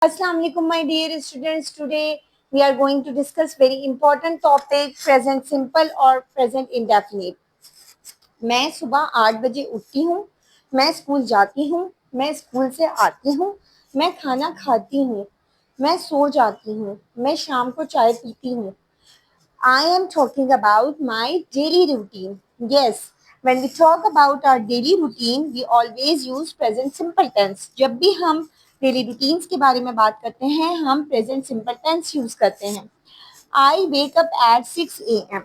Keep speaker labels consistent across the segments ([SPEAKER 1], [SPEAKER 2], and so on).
[SPEAKER 1] Assalamu alaikum, my dear students. Today we are going to discuss very important topic, present simple और present indefinite. मैं सुबह 8 बजे उठती हूँ, मैं स्कूल जाती हूँ, मैं स्कूल से आती हूँ, मैं खाना खाती हूँ, मैं सो जाती हूँ, मैं शाम को चाय पीती हूँ. I am talking about my daily routine. Yes, when we talk about our daily routine, we always use present simple tense. जब भी हम डेली रूटीन्स के बारे में बात करते हैं, हम प्रेजेंट सिंपल टेंस यूज करते हैं. I wake up at 6 a.m.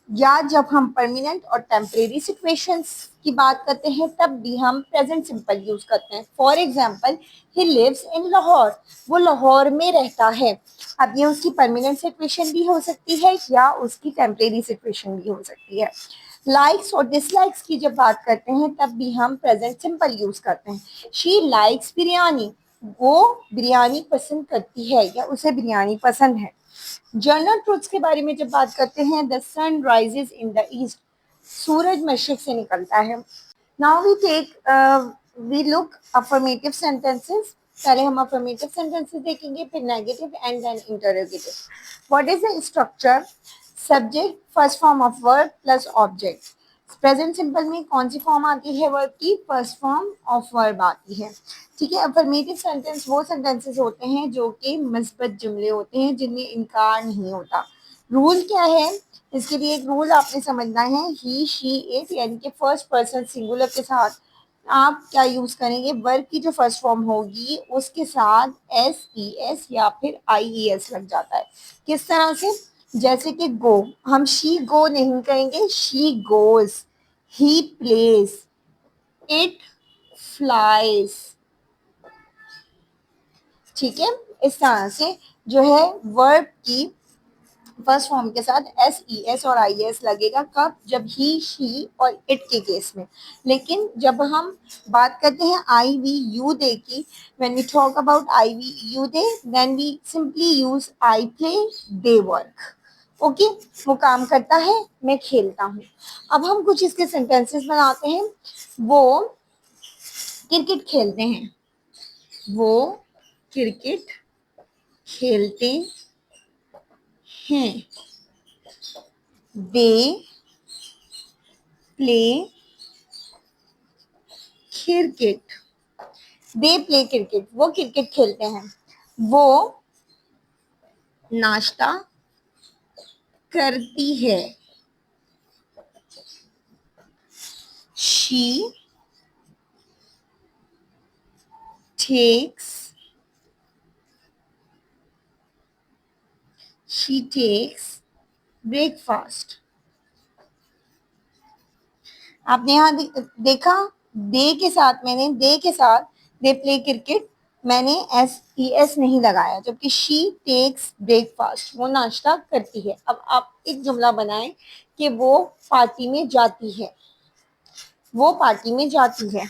[SPEAKER 1] या जब हम परमानेंट और टेम्परेरी सिचुएशंस की बात करते हैं तब भी हम प्रेजेंट सिंपल यूज करते हैं. For example, he lives in Lahore. वो लाहौर में रहता है. अब ये उसकी परमानेंट सिचुएशन भी हो सकती है या उसकी टेम्परेरी सिचुएशन भी हो सकती है. लाइक्स और डिसलाइक्स की जब बात करते हैं तब भी हम प्रेजेंट सिंपल यूज करते हैं. She likes biryani. वो बिरयानी पसंद करती है या उसे बिरयानी पसंद है. जनरल ट्रूथ्स के बारे में जब बात करते हैं, the sun rises in the east. सूरज मशरिक से निकलता है. Now we look affirmative sentences. पहले हम अफर्मेटिव सेंटेंसेस देखेंगे, फिर negative and then interrogative. What is the structure? Subject, first form of verb plus object. Present simple में कौन सी फॉर्म आती है वर्ब की? फर्स्ट फॉर्म ऑफ वर्ब आती है. ठीक है. अफर्मेटिव सेंटेंस वो सेंटेंसेस होते हैं जो कि मस्बत जुमले होते हैं, जिनमें इनकार नहीं होता. रूल क्या है? इसके लिए एक रूल आपने समझना है. ही, शी, इट यानी कि फर्स्ट पर्सन सिंगुलर के साथ आप क्या यूज करेंगे? वर्ब की जो फर्स्ट फॉर्म होगी उसके साथ एस ई एस या फिर आई ई एस लग जाता है. किस तरह से? जैसे कि गो, हम शी गो नहीं कहेंगे, she goes. He plays, it flies. ठीक है. इस तरह से जो है वर्ब की फर्स्ट फॉर्म के साथ एस ई एस और आई एस लगेगा. कब? जब ही, शी और इट के केस में. लेकिन जब हम बात करते हैं आई वी यू दे की, when we talk about I we you they, then we simply use I play, they work. Okay. वो काम करता है, मैं खेलता हूँ. अब हम कुछ इसके सेंटेंसेस बनाते हैं. वो क्रिकेट खेलते हैं. वो क्रिकेट खेलते हैं. They play cricket. They play cricket. वो क्रिकेट खेलते हैं. वो नाश्ता करती है. She takes breakfast. आपने यहाँ देखा, दे के साथ दे प्ले क्रिकेट मैंने एस ई एस नहीं लगाया, जबकि शी टेक्स ब्रेकफास्ट, वो नाश्ता करती है. अब आप एक जुमला बनाएं कि वो पार्टी में जाती है. वो पार्टी में जाती है.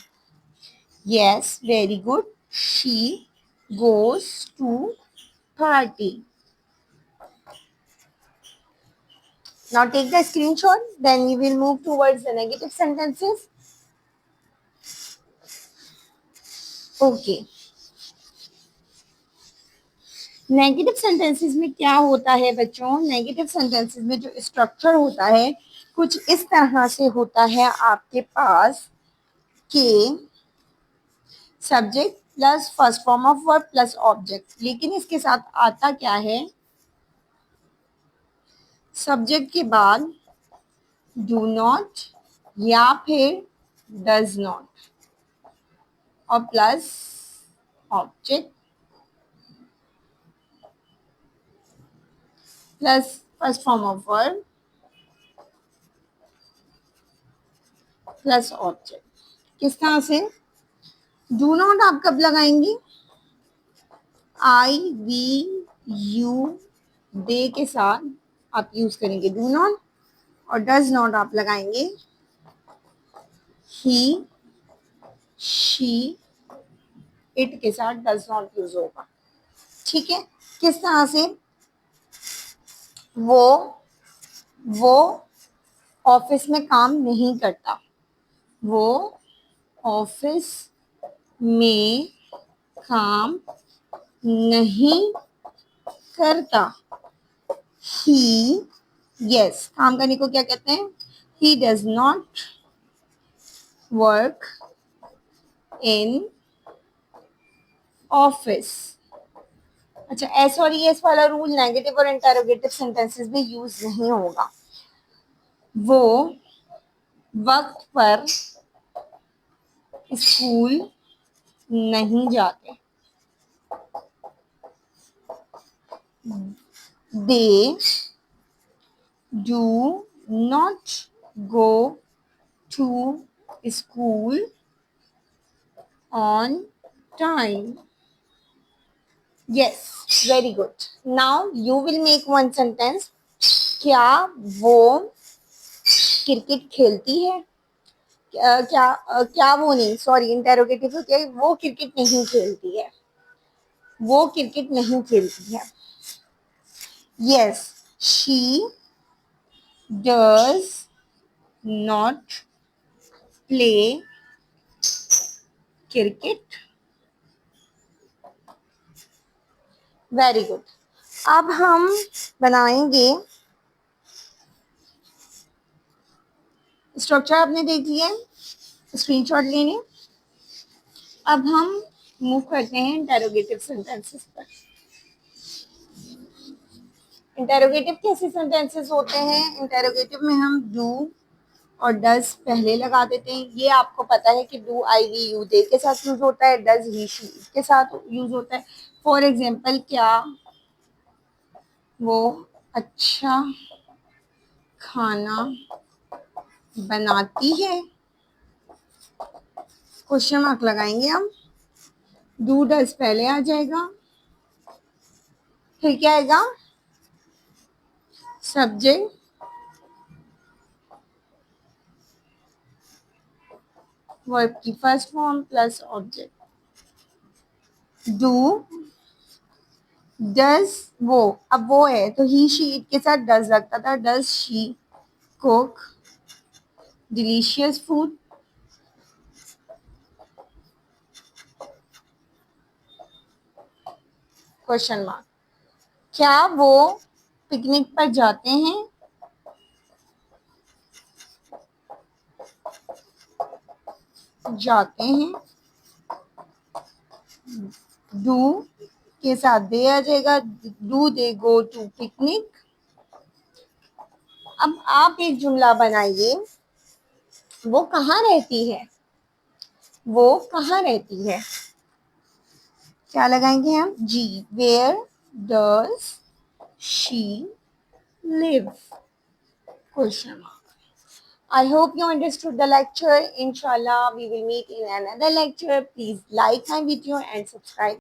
[SPEAKER 1] Yes, very good. She goes to party. Now take the screenshot, then we will move towards the negative sentences. Okay. Negative sentences में क्या होता है बच्चों? नेगेटिव सेंटेंसेस में जो स्ट्रक्चर होता है कुछ इस तरह से होता है आपके पास कि subject plus first form of verb plus object. लेकिन इसके साथ आता क्या है? सब्जेक्ट के बाद डू नॉट या फिर डज नॉट और plus object plus first form of verb plus object. किस तरह से? डू नॉट आप कब लगाएंगी? आई वी यू दे के साथ आप यूज करेंगे डू नॉट. और डज नॉट आप लगाएंगे ही, शी, इट के साथ डज नॉट यूज होगा. ठीक है. किस तरह से? वो ऑफिस में काम नहीं करता. वो ऑफिस में काम नहीं करता। ही, यस, काम करने को क्या कहते हैं? He does not work in office. अच्छा, एस और एस वाला रूल नेगेटिव और इंटरोगेटिव सेंटेंसेस में यूज नहीं होगा। वो वक्त पर स्कूल नहीं जाते। They do not go to school on time. Yes, very good. Now you will make one sentence. क्या वो क्रिकेट खेलती है? क्या वो नहीं, सॉरी, इंटेरोगेटिव हो क्या? वो क्रिकेट नहीं खेलती है। वो क्रिकेट नहीं खेलती है। Yes, she does not play cricket. Very good. अब हम बनाएंगे स्ट्रक्चर। आपने देख लिया, स्क्रीनशॉट लेने। अब हम मूव करते हैं इंटेरोगेटिव सेंटेंसेस पर। इंटेरोगेटिव कैसे सेंटेंसेस होते हैं? इंटेरोगेटिव में हम डू और डज पहले लगा देते हैं। ये आपको पता है कि do I we you they के साथ यूज होता है, डज ही शी के साथ यूज होता है। फॉर एग्जाम्पल, क्या वो अच्छा खाना बनाती है? क्वेश्चन मार्क लगाएंगे हम। डू डज पहले आ जाएगा, फिर क्या आएगा? सब्जेक्ट, वर्ब की first form plus object. Do does वो, अब वो है तो ही शी इट के साथ डज लगता था। Does she cook delicious food? Question mark. क्या वो पिकनिक पर जाते हैं? जाते हैं। डू के साथ दे आ जाएगा। Do they go to picnic? अब आप एक जुमला बनाइए। वो कहाँ रहती है? वो कहाँ रहती है? क्या लगाएंगे हम? जी। Where does she live? Question mark. I hope you understood the lecture. Inshallah, we will meet in another lecture. Please like my video and subscribe.